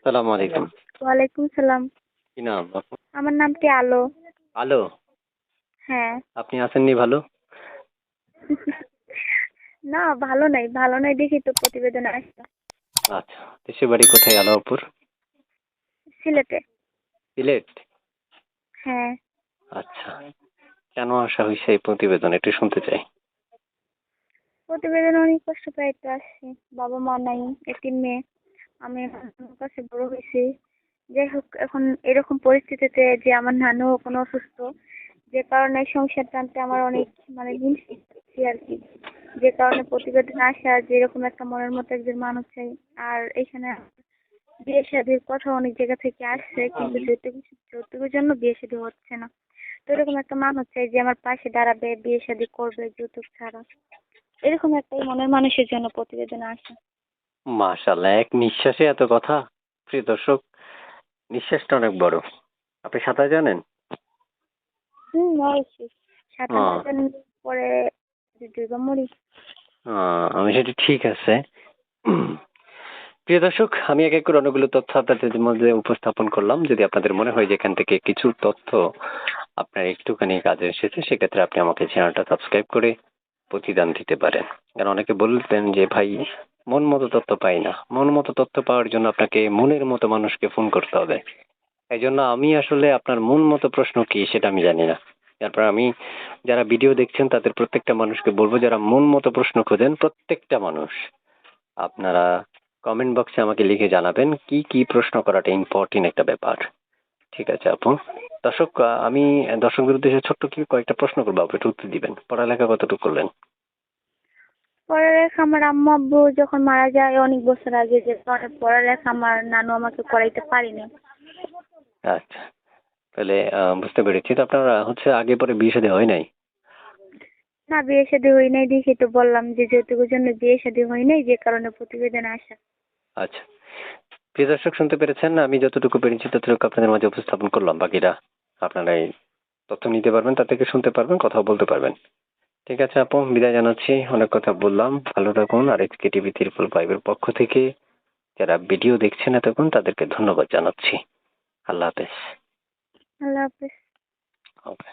সালাম আলাইকুম। ওয়ালাইকুম সালাম। কি নাম আপু? আমার নামটি আলো। আলো। হ্যাঁ। আপনি আছেননি ভালো? না, ভালো নাই দেখি তো প্রতিবেদন আসছে। আচ্ছা, দেশের বাড়ি কোথায় আলো আপুর? সিলেটে। সিলেট। হ্যাঁ। আচ্ছা, কেন আসা হয়েছে এই প্রতিবেদন একটু শুনতে চাই। প্রতিবেদন অনেক কষ্ট পাইতে আসছি। বাবা মা নাই, এতিম মেয়ে। আমি আমার কাছে বড় হয়েছি। যাই হোক, এখন এরকম পরিস্থিতিতে যে আমার নানু কোনো অসুস্থ, যে কারণে সংসার টানতে আমার অনেক হিমশিম খাচ্ছি আর কি। যে কারণে প্রতিবেদন আসা, যে এরকম একটা মনের মতো একজন মানুষ চাই। আর এখানে বিয়ে শাদীর কথা অনেক জায়গা থেকে আসছে, কিন্তু যৌতুকের জন্য বিয়ে শাদী হচ্ছে না। তো এরকম একটা মানুষ চাই যে আমার পাশে দাঁড়াবে, বিয়ে শাদী করবে যৌতুক ছাড়া। এরকম একটা মনের মানুষের জন্য প্রতিবেদন আসে। মাশাআল্লাহ, এক নিঃশ্বাসে এত কথা। প্রিয় দর্শক, নিঃশ্বাসটা অনেক বড়। আপনি সাঁতার জানেন? অবশ্যই। সাঁতার না আহ, জানলে পরে ডুইবা মরি। আমি সেটা ঠিক আছে। প্রিয় দর্শক, আমি এক এক করে অনেকগুলো তথ্য আপনাদের মধ্যে উপস্থাপন করলাম। যদি আপনাদের মনে হয় যে এখান থেকে কিছু তথ্য আপনার একটুখানি কাজে এসেছে, সেক্ষেত্রে আপনি আমাকে চ্যানেলটা সাবস্ক্রাইব করে প্রতিদান দিতে পারেন। কারণ অনেকে বলতেন যে ভাই, মন মতো তথ্য পাই না। মন মতো তথ্য পাওয়ার জন্য আপনাকে মনের মতো মানুষকে ফোন করতে হবে। এই জন্য আমি আসলে আপনার মন মতো প্রশ্ন কি সেটা আমি জানি না। তারপর আমি যারা ভিডিও দেখছেন তাদের প্রত্যেকটা মানুষকে বলবো, যারা মন মতো প্রশ্ন খোঁজেন, প্রত্যেকটা মানুষ আপনারা কমেন্ট বক্সে আমাকে লিখে জানাবেন কি কি প্রশ্ন করাটা ইম্পর্টেন্ট একটা ব্যাপার। ঠিক আছে আপু? দর্শক, আমি দর্শকদের উদ্দেশ্যে ছোট্ট কি কয়েকটা প্রশ্ন করবো, আপনি একটু উত্তর দিবেন। পড়ালেখা কতটুকু করলেন? পড়ালেখা আমার আম্মু আব্বু যখন মারা যায় অনেক বছর আগে, যে কারণে পড়ালেখা আমার নানু আমাকে করাইতে পারিনি। আচ্ছা, তাহলে বুঝতে পেরেছি। তো আপনার হচ্ছে আগে পরে বিয়ে শাদী হয় নাই? না, বিয়ে শাদী হয় নাই, দেখি তো বললাম যে যৌতুকের জন্য বিয়ে শাদী হয় নাই, যে কারণে প্রতিবেদন আসা। আচ্ছা, প্রিয় দর্শক শুনতে পেরেছেন। আমি যতটুকু পেরেছি ততটুকু আপনাদের মাঝে উপস্থাপন করলাম। বাকিটা আপনারা এই তথ্য নিতে পারবেন, তা থেকে শুনতে পারবেন, কথাও বলতে পারবেন। ঠিক আছে আপু, বিদায় জানাচ্ছি। অনেক কথা বললাম। ভালো থাকুন। আর এসকে টিভি 555 এর পক্ষ থেকে যারা ভিডিও দেখছেন এতক্ষণ, তাদেরকে ধন্যবাদ জানাচ্ছি। আল্লাহ হাফেজ। আল্লাহ হাফেজ। ওকে।